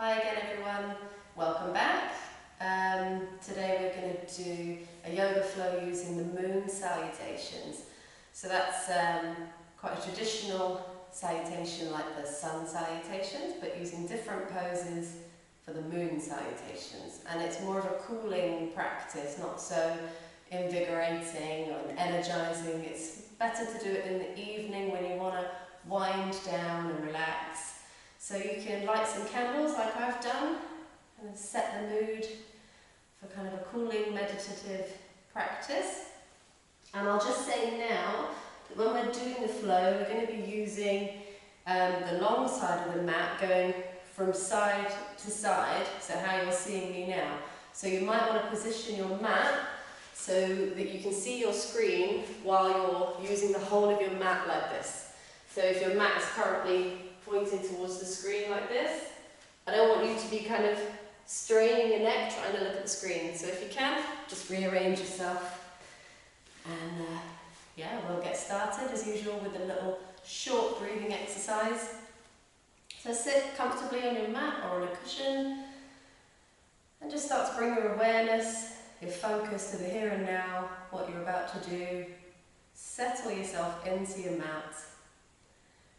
Hi again everyone, welcome back. Today we're going to do a yoga flow using the Moon Salutations. So that's quite a traditional salutation like the Sun Salutations, but using different poses for the Moon Salutations. And it's more of a cooling practice, not so invigorating and energizing. It's better to do it in the evening when you want to wind down and relax. So you can light some candles like I've done and set the mood for kind of a cooling meditative practice. And I'll just say now that when we're doing the flow, we're going to be using the long side of the mat going from side to side, so how you're seeing me now. So you might want to position your mat so that you can see your screen while you're using the whole of your mat like this. So if your mat is currently pointing towards the screen like this, I don't want you to be kind of straining your neck trying to look at the screen. So if you can, just rearrange yourself. And yeah, we'll get started as usual with a little short breathing exercise. So sit comfortably on your mat or on a cushion and just start to bring your awareness, your focus to the here and now, what you're about to do. Settle yourself into your mat.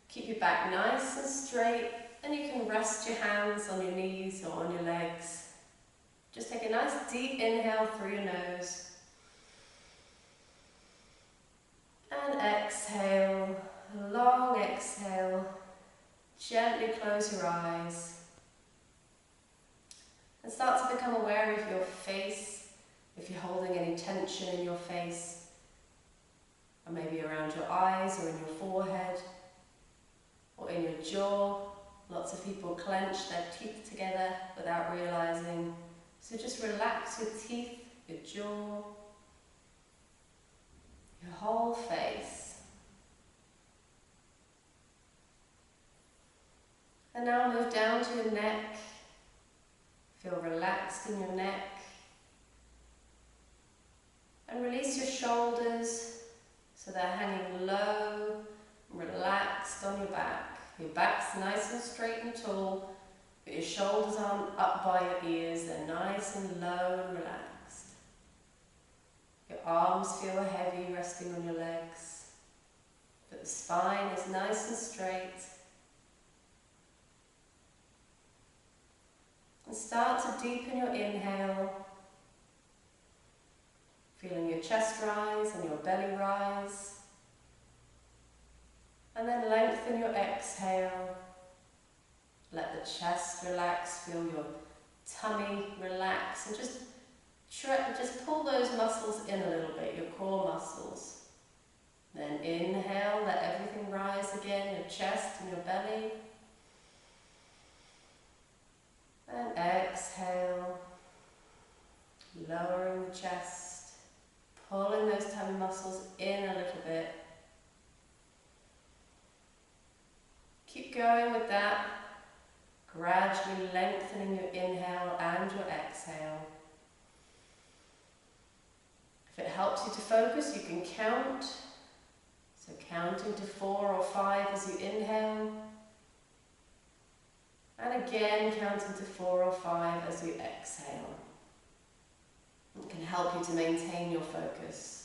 Keep your back nice and straight, and you can rest your hands on your knees or on your legs. Just take a nice deep inhale through your nose. And exhale, a long exhale. Gently close your eyes. And start to become aware of your face, if you're holding any tension in your face, or maybe around your eyes or in your forehead, or in your jaw. Lots of people clench their teeth together without realizing. So just relax your teeth, your jaw, your whole face. And now move down to your neck. Feel relaxed in your neck. And release your shoulders so they're hanging low, relaxed on your back. Your back's nice and straight and tall, but your shoulders aren't up by your ears. They're nice and low and relaxed. Your arms feel heavy resting on your legs, but the spine is nice and straight. And start to deepen your inhale, feeling your chest rise and your belly rise. And then lengthen your exhale. Let the chest relax, feel your tummy relax, and just pull those muscles in a little bit, your core muscles. Then inhale, let everything rise again, your chest and your belly. And exhale, lowering the chest, pulling those tummy muscles in a little bit. Keep going with that, gradually lengthening your inhale and your exhale. If it helps you to focus, you can count. So counting to 4 or 5 as you inhale. And again counting to 4 or 5 as you exhale. It can help you to maintain your focus.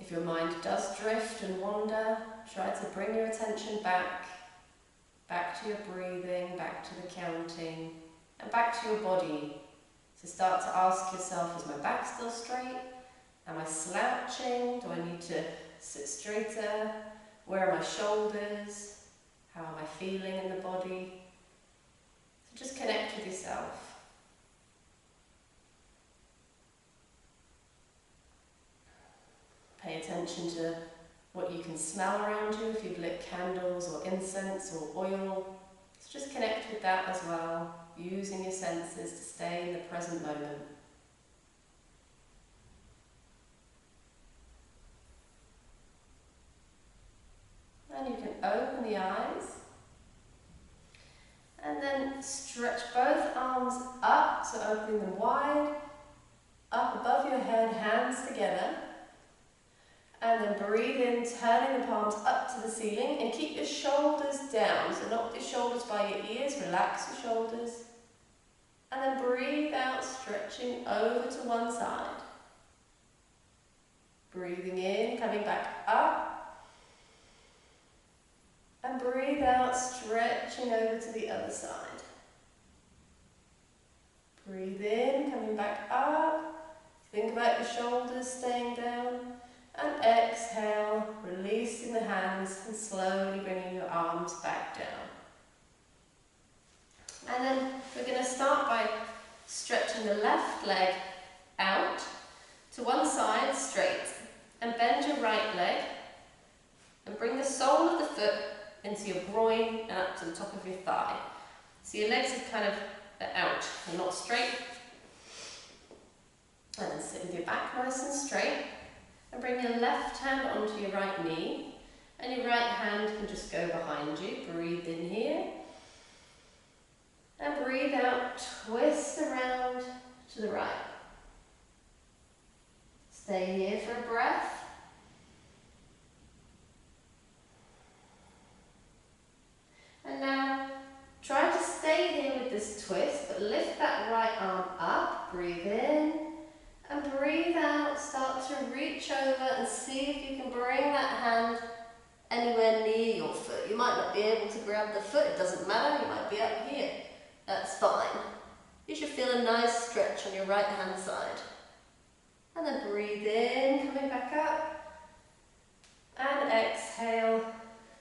If your mind does drift and wander, try to bring your attention back to your breathing, back to the counting, and back to your body. So start to ask yourself, is my back still straight? Am I slouching? Do I need to sit straighter? Where are my shoulders? How am I feeling in the body? So just connect with yourself. Pay attention to what you can smell around you, if you've lit candles or incense or oil. So just connect with that as well, using your senses to stay in the present moment. And you can open the eyes. And then stretch both arms up, so opening them wide, up above your head, hands together. And then breathe in, turning the palms up to the ceiling, and keep your shoulders down. So not with your shoulders by your ears, relax your shoulders. And then breathe out, stretching over to one side. Breathing in, coming back up. And breathe out, stretching over to the other side. Breathe in, coming back up. Think about your shoulders staying down. And exhale, releasing the hands and slowly bringing your arms back down. And then we're going to start by stretching the left leg out to one side straight. And bend your right leg and bring the sole of the foot into your groin and up to the top of your thigh. So your legs are kind of out and not straight. And then sit with your back nice and straight. And bring your left hand onto your right knee. And your right hand can just go behind you. Breathe in here. And breathe out, twist around to the right. Stay here for a breath. And now, try to stay here with this twist, but lift that right arm up, breathe in, and breathe out. Start to reach over and see if you can bring that hand anywhere near your foot. You might not be able to grab the foot, it doesn't matter, you might be up here. That's fine. You should feel a nice stretch on your right hand side. And then breathe in, coming back up. And exhale,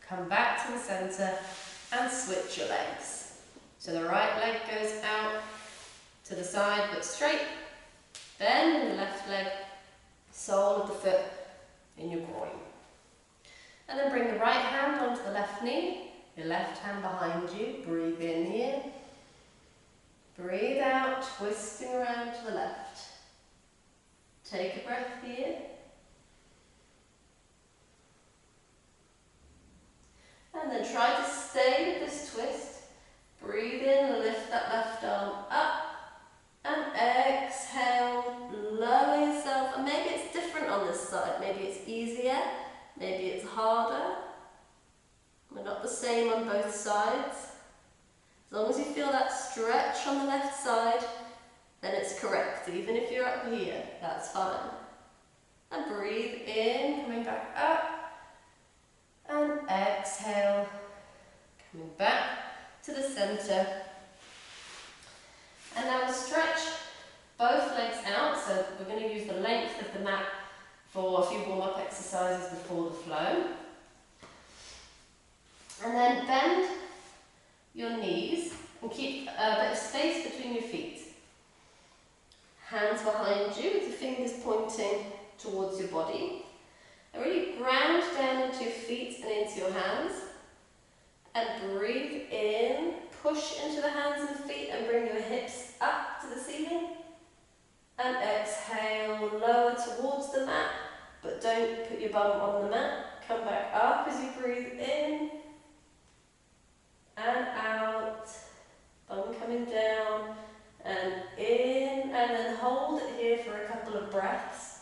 come back to the centre and switch your legs. So the right leg goes out to the side but straight. Bend the left leg, sole of the foot in your groin. And then bring the right hand onto the left knee, your left hand behind you. Breathe in here. Breathe out, twisting around to the left. Take a breath here. And then try to stay with this twist. Breathe in, lift that left arm up. And exhale, lower yourself. And maybe it's different on this side. Maybe it's easier, maybe it's harder. We're not the same on both sides. As long as you feel that stretch on the left side, then it's correct. Even if you're up here, that's fine. And breathe in, coming back up. And exhale, coming back to the centre. And now we'll stretch both legs out. So we're going to use the length of the mat for a few warm-up exercises before the flow. And then bend your knees and keep a bit of space between your feet. Hands behind you with your fingers pointing towards your body. And really ground down into your feet and into your hands. And breathe in, push into the hands and feet and bring your hips up to the ceiling. And exhale, lower towards the mat, but don't put your bum on the mat. Come back up as you breathe in and out. Bum coming down and in, and then hold it here for a couple of breaths.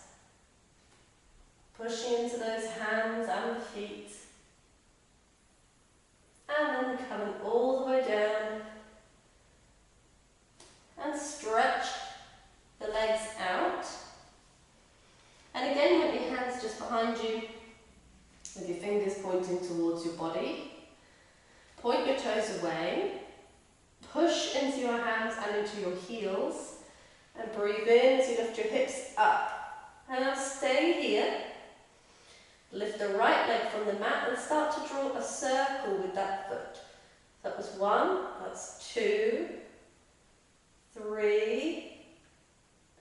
Pushing into those hands and feet. And then coming all the way down. And stretch the legs out. And again, you want your hands just behind you with your fingers pointing towards your body. Point your toes away. Push into your hands and into your heels. And breathe in as you lift your hips up. And now stay here. Lift the right leg from the mat and start to draw a circle with that foot. That was 1, that's 2, 3,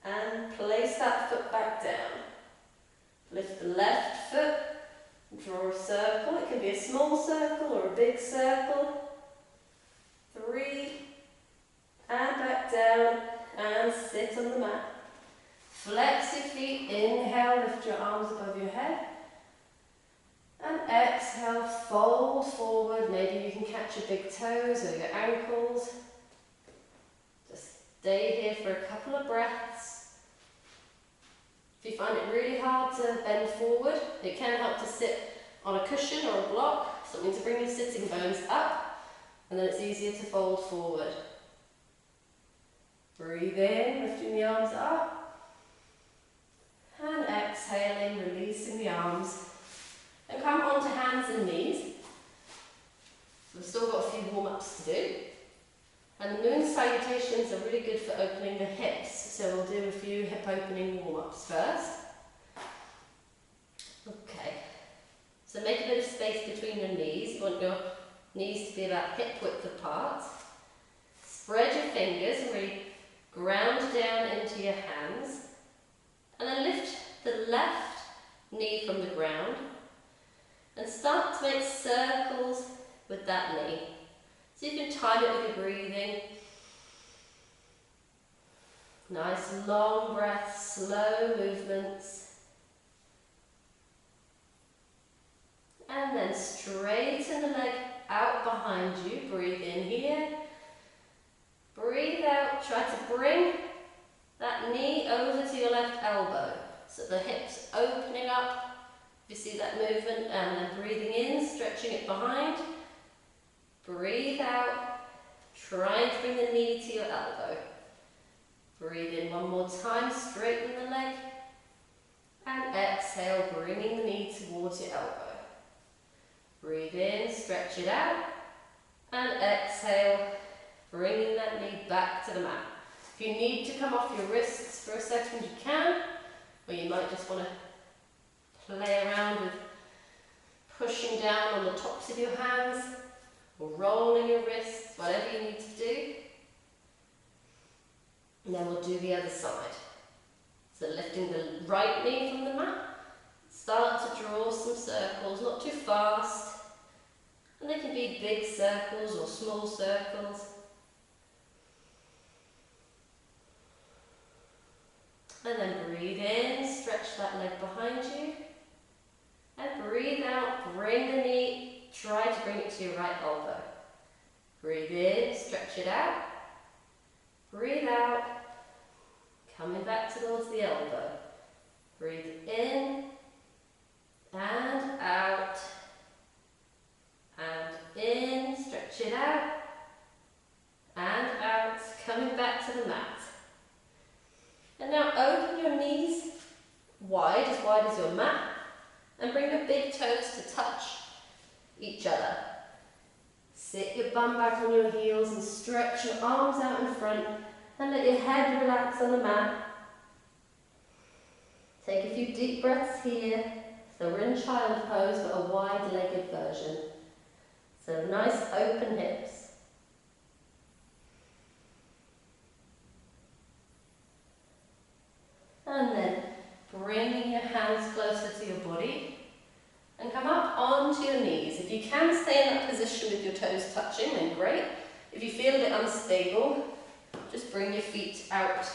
and place that foot back down. Lift the left foot, draw a circle. It can be a small circle or a big circle. 3, and back down, and sit on the mat. Flex your feet, inhale, lift your arms above your head. And exhale, fold forward. Maybe you can catch your big toes or your ankles. Just stay here for a couple of breaths. If you find it really hard to bend forward, it can help to sit on a cushion or a block, something to bring your sitting bones up, and then it's easier to fold forward. Breathe in, lifting the arms up, and exhaling, releasing the arms. And come onto hands and knees. We've still got a few warm-ups to do. And the moon salutations are really good for opening the hips, so we'll do a few hip opening warm-ups first. Okay, so make a bit of space between your knees. You want your knees to be about hip width apart. Spread your fingers and really ground down into your hands. And then lift the left knee from the ground and start to make circles with that knee. So you can time it with your breathing. Nice long breaths, slow movements. And then straighten the leg out behind you. Breathe in here. Breathe out. Try to bring that knee over to your left elbow. So the hips opening up. You see that movement, and then breathing in, stretching it behind. Breathe out, trying to bring the knee to your elbow. Breathe in one more time, straighten the leg. And exhale, bringing the knee towards your elbow. Breathe in, stretch it out. And exhale, bringing that knee back to the mat. If you need to come off your wrists for a second, you can. Or you might just want to play around with pushing down on the tops of your hands or rolling your wrists, whatever you need to do. And then we'll do the other side. So lifting the right knee from the mat, start to draw some circles, not too fast. And they can be big circles or small circles. And then breathe in, stretch that leg behind you. And breathe out, bring the knee, try to bring it to your right elbow. Breathe in, stretch it out. Breathe out, coming back towards the elbow. Breathe in, and out, and in, stretch it out, and out, coming back to the mat. And now open your knees wide as your mat. And bring your big toes to touch each other. Sit your bum back on your heels and stretch your arms out in front and let your head relax on the mat. Take a few deep breaths here. So we're in child pose, but a wide-legged version. So nice open hips. And then bringing your hands closer to your body and come up onto your knees. If you can stay in that position with your toes touching, then great. If you feel a bit unstable, just bring your feet out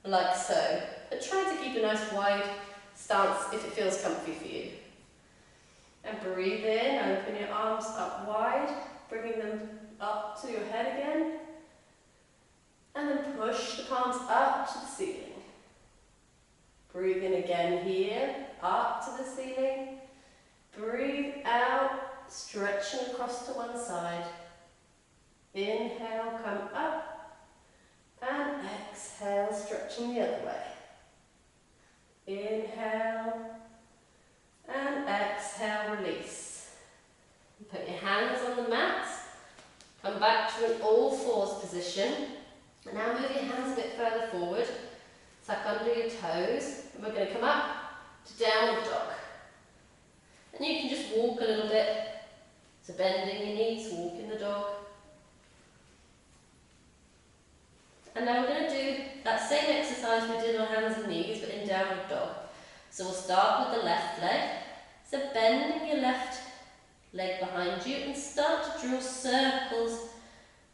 like so. But try to keep a nice wide stance if it feels comfy for you. And breathe in, open your arms up wide, bringing them up to your head again. And then push the palms up to the ceiling. Breathe in again here, up to the ceiling. Breathe out, stretching across to one side. Inhale, come up. And exhale, stretching the other way. Inhale. And exhale, release. Put your hands on the mat. Come back to an all fours position. And now move your hands a bit further forward. Tuck under your toes, and we're going to come up to downward dog. And you can just walk a little bit, so bending your knees, walking the dog. And now we're going to do that same exercise we did on hands and knees, but in downward dog. So we'll start with the left leg. So bending your left leg behind you and start to draw circles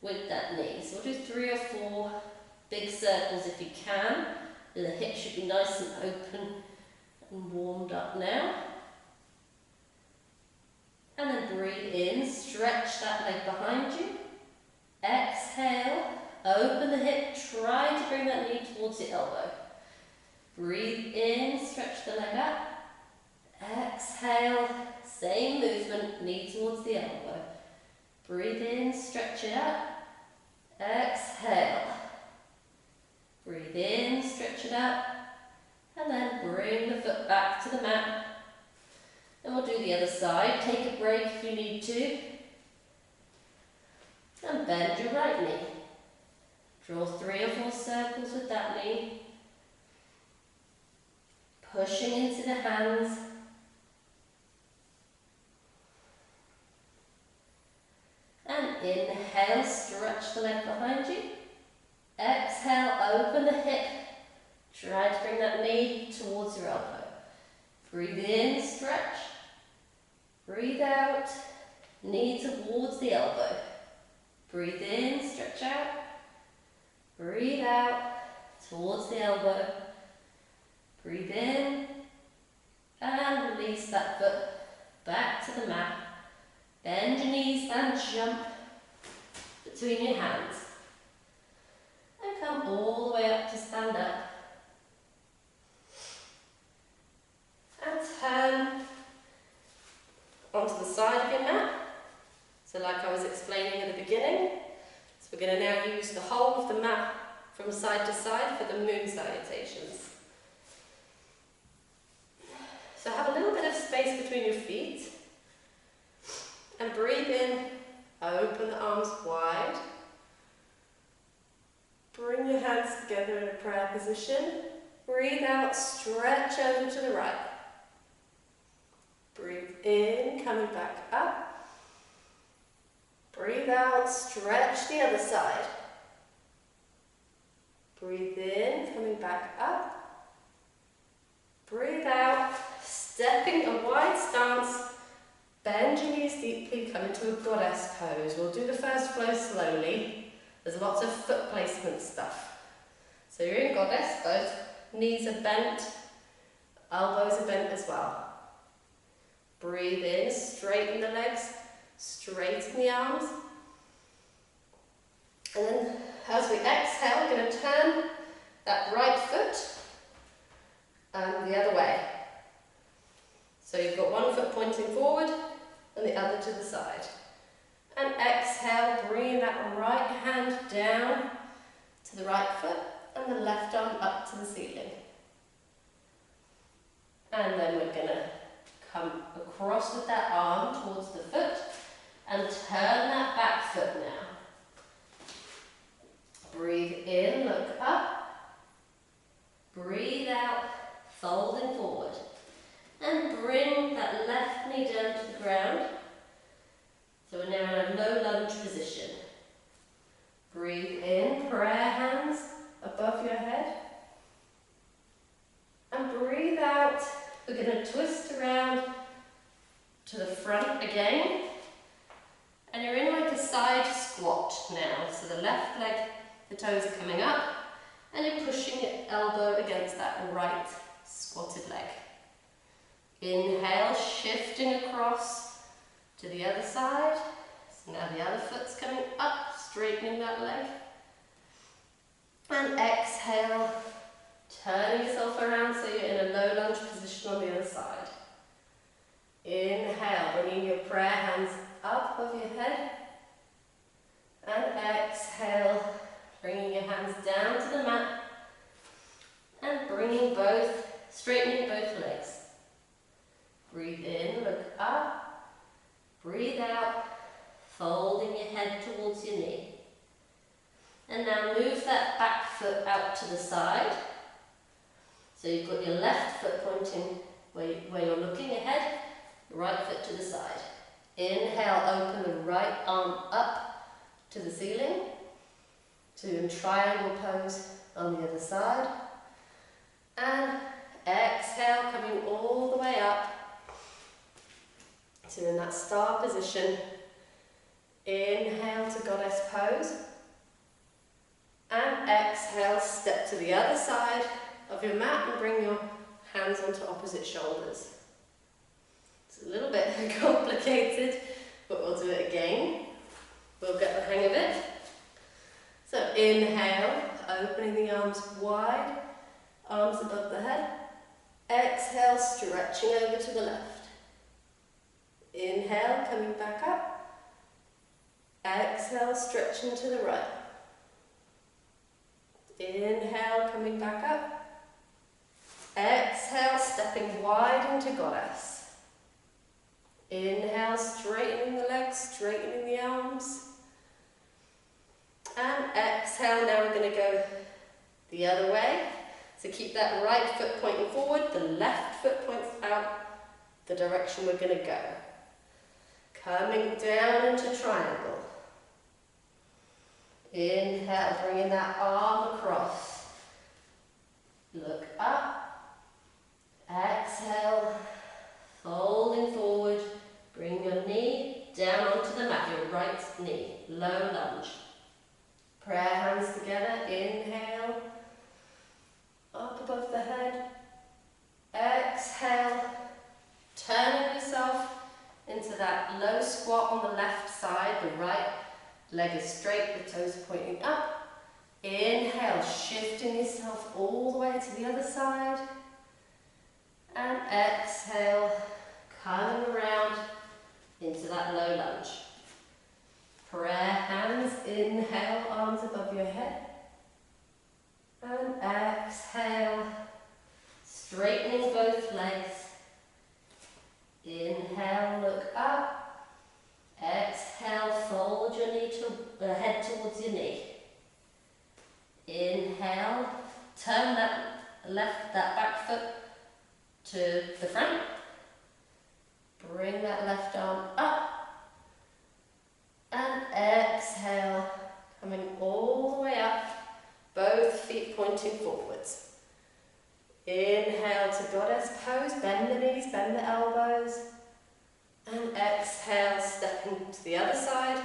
with that knee. So we'll do 3 or 4 big circles if you can. The hips should be nice and open and warmed up now. And then breathe in, stretch that leg behind you. Exhale, open the hip, try to bring that knee towards your elbow. Breathe in, stretch the leg up. Exhale, same movement, knee towards the elbow. Breathe in, stretch it up. Exhale. Breathe in, stretch it up. And then bring the foot back to the mat. And we'll do the other side. Take a break if you need to. And bend your right knee. Draw 3 or 4 circles with that knee. Pushing into the hands. And inhale, stretch the leg behind you. Exhale, open the hip. Try to bring that knee towards your elbow. Breathe in, stretch. Breathe out, knee towards the elbow. Breathe in, stretch out. Breathe out, towards the elbow. Breathe in, and release that foot back to the mat. Bend your knees and jump between your hands. And come all the way up to stand up. And turn onto the side of your mat. So like I was explaining at the beginning, so we're going to now use the whole of the mat from side to side for the Moon Salutations. So have a little bit of space between your feet. And breathe in, open the arms wide. Bring your hands together in a prayer position. Breathe out, stretch over to the right. Breathe in, coming back up. Breathe out, stretch the other side. Breathe in, coming back up. Breathe out, stepping a wide stance. Bend your knees deeply, come into a goddess pose. We'll do the first flow slowly. There's lots of foot placement stuff. So you're in goddess pose, knees are bent, elbows are bent as well. Breathe in, straighten the legs, straighten the arms. And then as we exhale, we're going to turn that right foot the other way. So you've got one foot pointing forward and the other to the side. And exhale, bring that right hand down to the right foot and the left arm up to the ceiling. And then we're going to come across with that arm towards the foot and turn that back foot now. Breathe in, look up. Breathe out, folding forward. And bring that left knee down to the ground. So we're now in a low lunge position. Breathe in, prayer hands above your head. And breathe out. We're going to twist around to the front again. And you're in like a side squat now. So the left leg, the toes are coming up. And you're pushing your elbow against that right squatted leg. Inhale, shifting across to the other side. So now the other foot's coming up, straightening that leg. And exhale, turning yourself around so you're in a low lunge position on the other side. Inhale, bringing your prayer hands up above your head. And exhale, bringing your hands down to the mat. And straightening both legs. Breathe in, look up. Breathe out, folding your head towards your knee. And now move that back foot out to the side. So you've got your left foot pointing where you're looking ahead, the right foot to the side. Inhale, open the right arm up to the ceiling. To triangle pose on the other side. And exhale, coming all the way up. So in that star position, inhale to goddess pose, and exhale, step to the other side of your mat and bring your hands onto opposite shoulders. It's a little bit complicated, but we'll do it again. We'll get the hang of it. So inhale, opening the arms wide, arms above the head. Exhale, stretching over to the left. Inhale, coming back up. Exhale, stretching to the right. Inhale, coming back up. Exhale, stepping wide into goddess. Inhale, straightening the legs, straightening the arms. And exhale, now we're going to go the other way. So keep that right foot pointing forward, the left foot points out the direction we're going to go. Coming down into triangle. Inhale, bringing that arm across. Look up. Exhale, folding forward. Bring your knee down onto the mat, your right knee, low lunge. Prayer hands together, inhale, up above the head. Exhale, turning yourself into that low squat on the left side, the right leg is straight, the toes pointing up. Inhale, shifting yourself all the way to the other side. And exhale, coming around into that low lunge. Prayer hands, inhale, arms above your head. And exhale, straightening both legs. Inhale, look up. Exhale, fold your knee to head towards your knee. Inhale, turn that back foot to the front. Bring that left arm up. And exhale, coming all the way up, both feet pointing forwards. Inhale to goddess pose, bend the knees, bend the elbows. And exhale, stepping to the other side,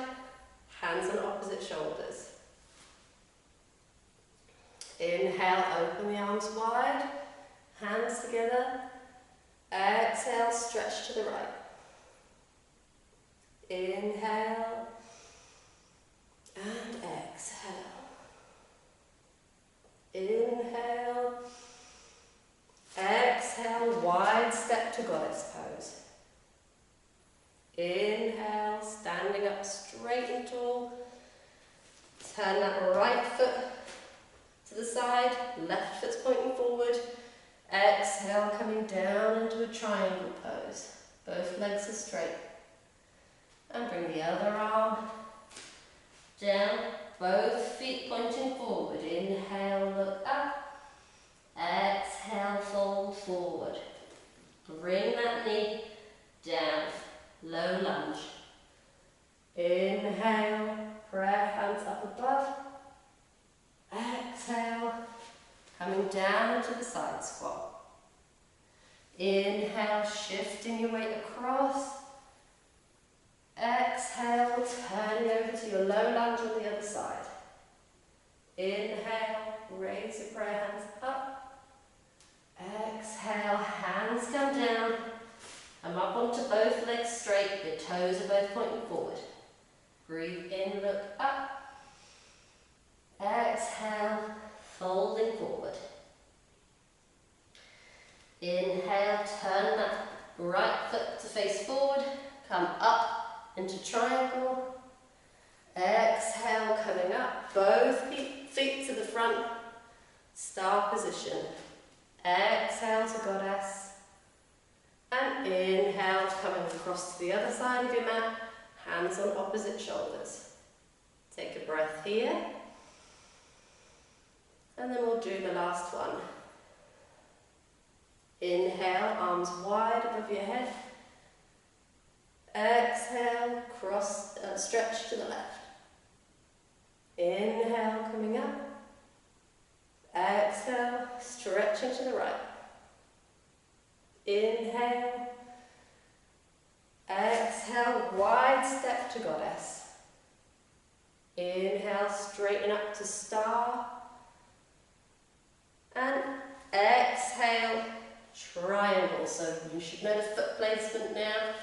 hands on opposite shoulders. Inhale, open the arms wide, hands together. Exhale, stretch to the right. Inhale and exhale. Inhale. Exhale, wide step to goddess pose. Inhale, standing up straight and tall. Turn that right foot to the side, left foot's pointing forward. Exhale, coming down into a triangle pose. Both legs are straight. And bring the other arm down, both feet pointing forward. Inhale, look up. Exhale, fold forward. Bring that knee down, low lunge. Inhale, prayer hands up above. Exhale, coming down into the side squat. Inhale, shifting your weight across. Exhale, turning over to your low lunge on the other side. Inhale, raise your prayer hands up. Exhale, hands come down. Come up onto both legs straight, your toes are both pointing forward. Breathe in, look up. Exhale, folding forward. Inhale, turn that right foot to face forward. Come up into triangle. Exhale, coming up. Both feet to the front. Star position. Exhale to goddess. And inhale, coming across to the other side of your mat. Hands on opposite shoulders. Take a breath here. And then we'll do the last one. Inhale, arms wide above your head. Exhale, stretch to the left. Inhale, coming up. Exhale, stretching to the right. Inhale. Exhale, wide step to goddess. Inhale, straighten up to star. And exhale, triangle. So you should know the foot placement now.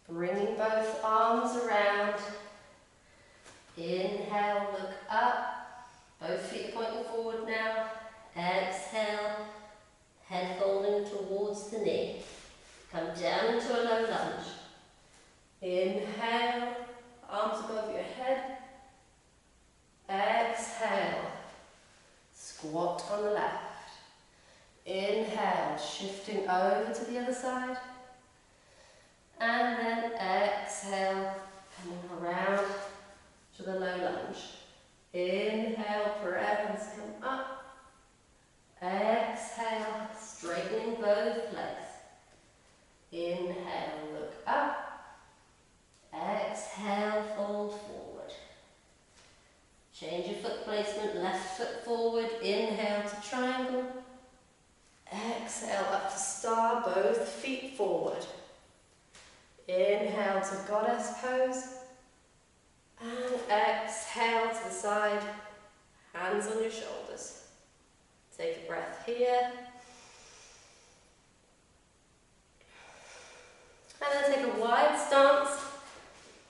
Bringing both arms around. Inhale, look up. Both feet are pointing forward now. Exhale, head folding towards the knee. Come down into a low lunge. Inhale, arms above your head. Exhale, squat on the left. Inhale, shifting over to the other side. And then exhale, coming around to the low lunge. Inhale, press, come up. Exhale, straightening both legs. Inhale, look up. Exhale, fold forward. Change your foot placement, left foot forward. Inhale to triangle. Exhale, up to star, both feet forward. Inhale to goddess pose. And exhale to the side, hands on your shoulders. Take a breath here. And then take a wide stance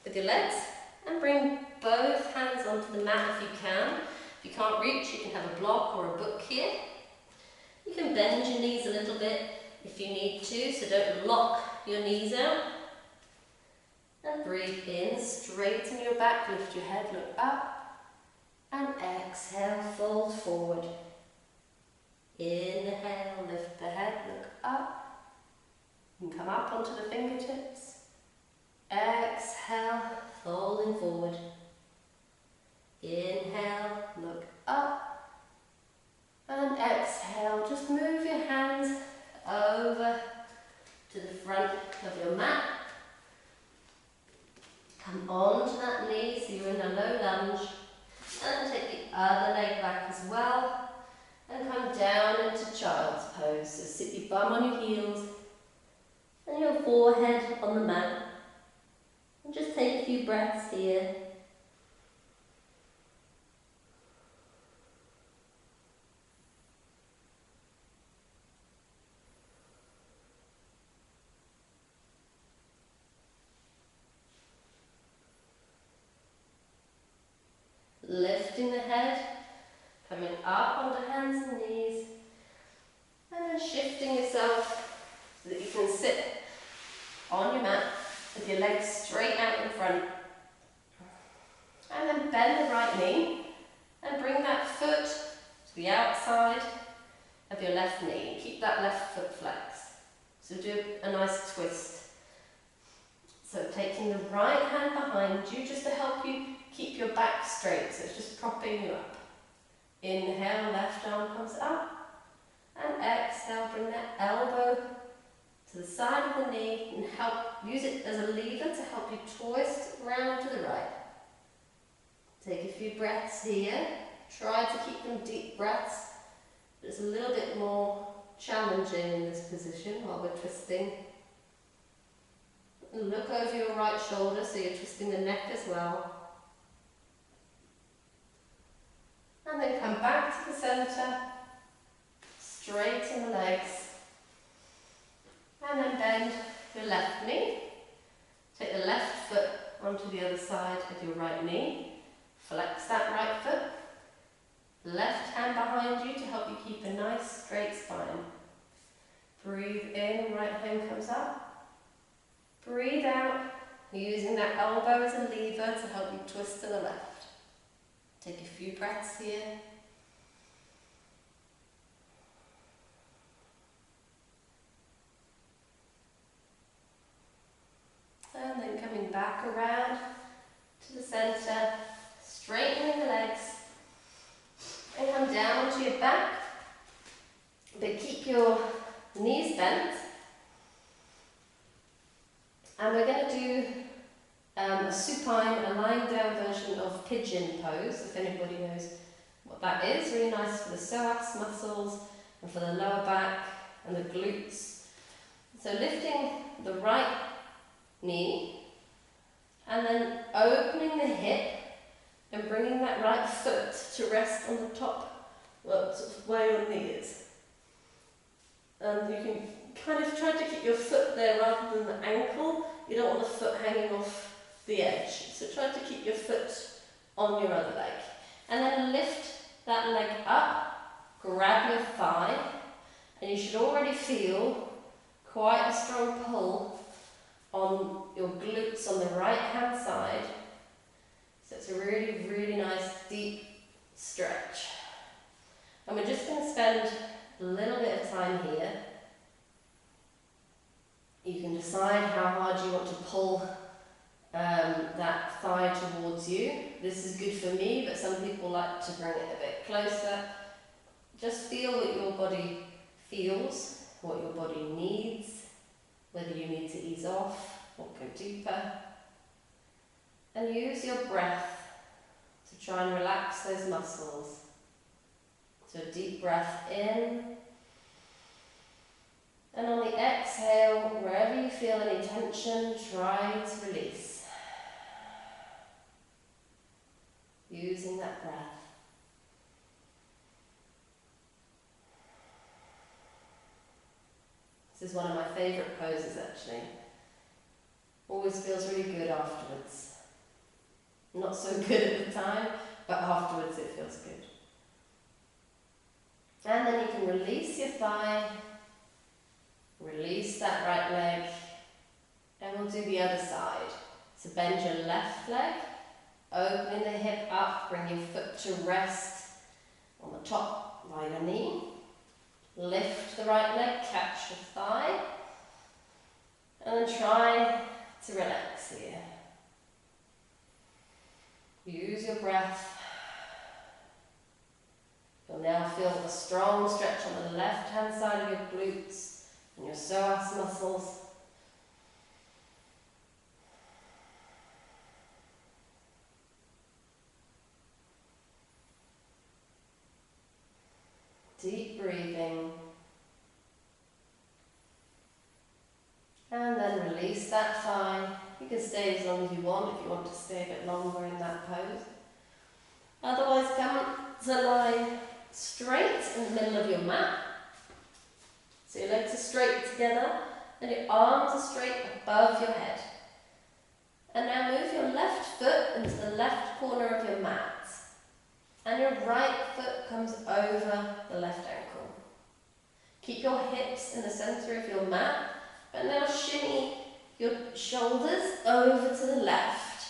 with your legs and bring both hands onto the mat if you can. If you can't reach, you can have a block or a book here. You can bend your knees a little bit if you need to, so don't lock your knees out. And breathe in, straighten your back, lift your head, look up. And exhale, fold forward. Inhale, lift the head, look up. You can come up onto the fingertips. Exhale, folding forward. Inhale, look up. And exhale, just move your hands over to the front of your mat. Come on to that knee, so you're in a low lunge. And take the other leg back as well. And come down into child's pose. So sit your bum on your heels and your forehead on the mat. And just take a few breaths here. Lifting the head, coming up onto hands and knees, and then shifting yourself so that you can sit on your mat with your legs straight out in front. And then bend the right knee and bring that foot to the outside of your left knee. Keep that left foot flexed. So do a nice twist. So taking the right hand behind you just to help you keep your back straight, so it's just propping you up. Inhale, left arm comes up, and exhale, bring that elbow to the side of the knee and use it as a lever to help you twist round to the right. Take a few breaths here. Try to keep them deep breaths, but it's a little bit more challenging in this position while we're twisting. Look over your right shoulder so you're twisting the neck as well. And then come back to the centre, straighten the legs, and then bend your left knee. Take the left foot onto the other side of your right knee, flex that right foot, left hand behind you to help you keep a nice straight spine. Breathe in, right hand comes up. Breathe out, using that elbow as a lever to help you twist to the left. Take a few breaths here. And then coming back around to the centre, straightening the legs, and come down onto your back, but keep your knees bent. And we're going to do a supine, a lying down version of pigeon pose, if anybody knows what that is. Really nice for the psoas muscles and for the lower back and the glutes. So lifting the right knee and then opening the hip and bringing that right foot to rest on the top, well, sort of where your knee is. And you can kind of try to keep your foot there rather than the ankle. You don't want the foot hanging off the edge. So try to keep your foot on your other leg. And then lift that leg up, grab your thigh, and you should already feel quite a strong pull on your glutes on the right hand side. So it's a really, really nice deep stretch. And we're just going to spend a little bit of time here. You can decide how hard you want to pull that thigh towards you. This is good for me, but some people like to bring it a bit closer. Just feel what your body feels, what your body needs, whether you need to ease off or go deeper. And use your breath to try and relax those muscles. So a deep breath in. And on the exhale, wherever you feel any tension, try to release. Using that breath. This is one of my favourite poses actually. Always feels really good afterwards. Not so good at the time, but afterwards it feels good. And then you can release your thigh, release that right leg, and we'll do the other side. So bend your left leg, opening the hip up, bring your foot to rest on the top by your knee. Lift the right leg, catch your thigh, and then try to relax here. Use your breath. You'll now feel a strong stretch on the left hand side of your glutes and your psoas muscles. Deep breathing. And then release that thigh. You can stay as long as you want if you want to stay a bit longer in that pose. Otherwise, come to lie straight in the middle of your mat. So your legs are straight together and your arms are straight above your head. And now move your left foot into the left corner of your mat. And your right foot comes over the left ankle. Keep your hips in the centre of your mat, but now shimmy your shoulders over to the left.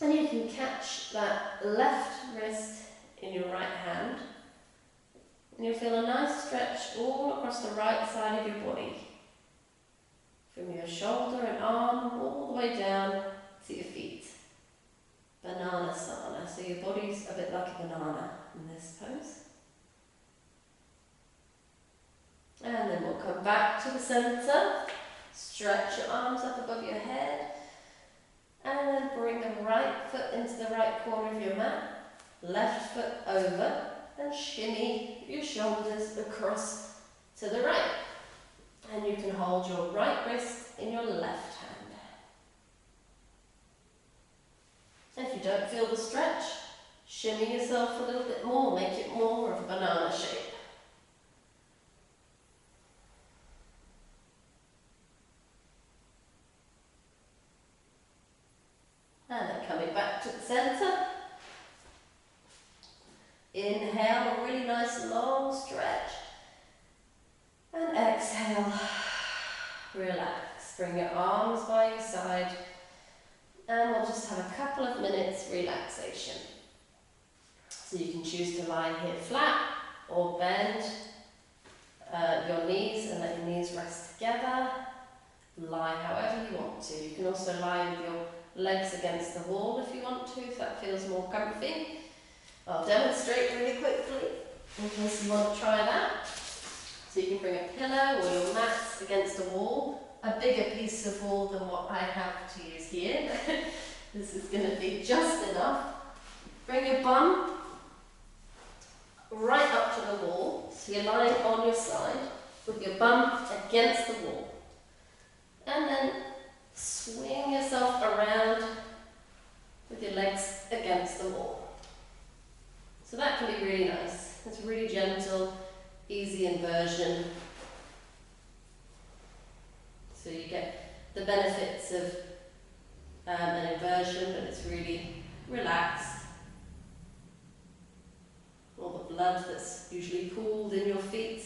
And you can catch that left wrist in your right hand. And you'll feel a nice stretch all across the right side of your body. From your shoulder and arm all the way down to your feet. Banana sana. So your body's a bit like a banana in this pose. And then we'll come back to the centre. Stretch your arms up above your head. And then bring the right foot into the right corner of your mat. Left foot over. And shimmy your shoulders across to the right. And you can hold your right wrist in your left hand. And if you don't feel the stretch, shimmy yourself a little bit more, make it more of a banana shape. And then coming back to the centre. Inhale, a really nice long stretch. And exhale, relax. Bring your arms by your side. And we'll just have a couple of minutes relaxation. So you can choose to lie here flat or bend your knees and let your knees rest together. Lie however you want to. You can also lie with your legs against the wall if you want to, if that feels more comfy. I'll demonstrate really quickly in case you want to try that. So you can bring a pillow or your mat against a wall, a bigger piece of wall than what I have to use here. This is going to be just enough. Bring your bum right up to the wall, so you're lying on your side with your bum against the wall. And then swing yourself around with your legs against the wall. So that can be really nice. It's really gentle, easy inversion. So you get the benefits of an inversion, but it's really relaxed. All the usually pooled in your feet,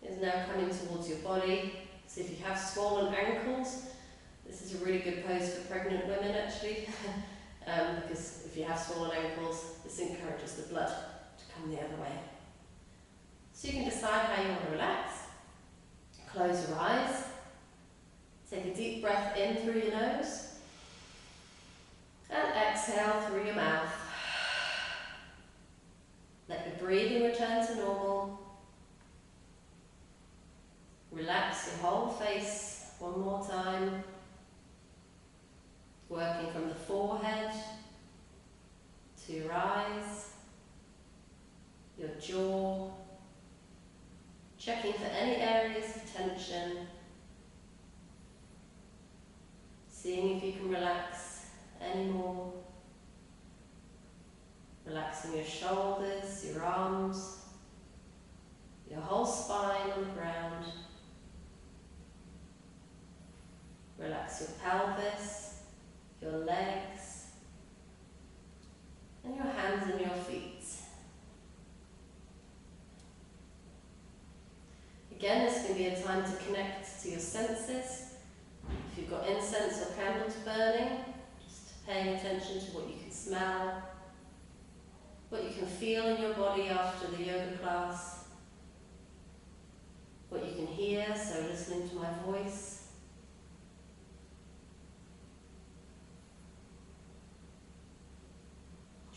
is now coming towards your body. So if you have swollen ankles, this is a really good pose for pregnant women actually, because if you have swollen ankles, this encourages the blood to come the other way. So you can decide how you want to relax. Close your eyes. Take a deep breath in through your nose and exhale through your mouth. Let your breathing return to normal. Relax your whole face one more time. Working from the forehead to your eyes, your jaw, checking for any areas of tension, seeing if you can relax any more, relaxing your shoulders, your arms, your whole spine on the ground. Relax your pelvis, your legs, and your hands and your feet. Again, this can be a time to connect to your senses. If you've got incense or candles burning, just paying attention to what you can smell, what you can feel in your body after the yoga class, what you can hear, so listening to my voice.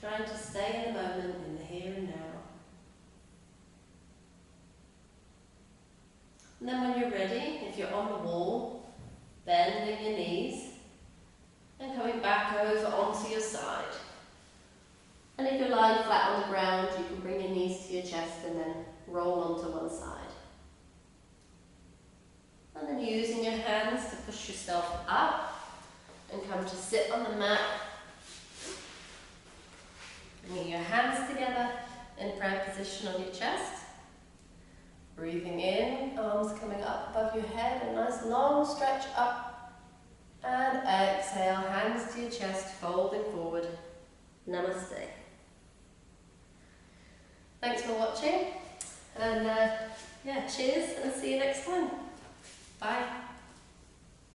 Trying to stay in the moment, in the here and now. And then when you're ready, if you're on the wall, bending your knees and coming back over onto your side. And if you're lying flat on the ground, you can bring your knees to your chest and then roll onto one side. And then using your hands to push yourself up and come to sit on the mat. Bringing your hands together in prayer position on your chest. Breathing in, arms coming up above your head, a nice long stretch up. And exhale, hands to your chest, folding forward. Namaste. Thanks for watching. And cheers and see you next time. Bye.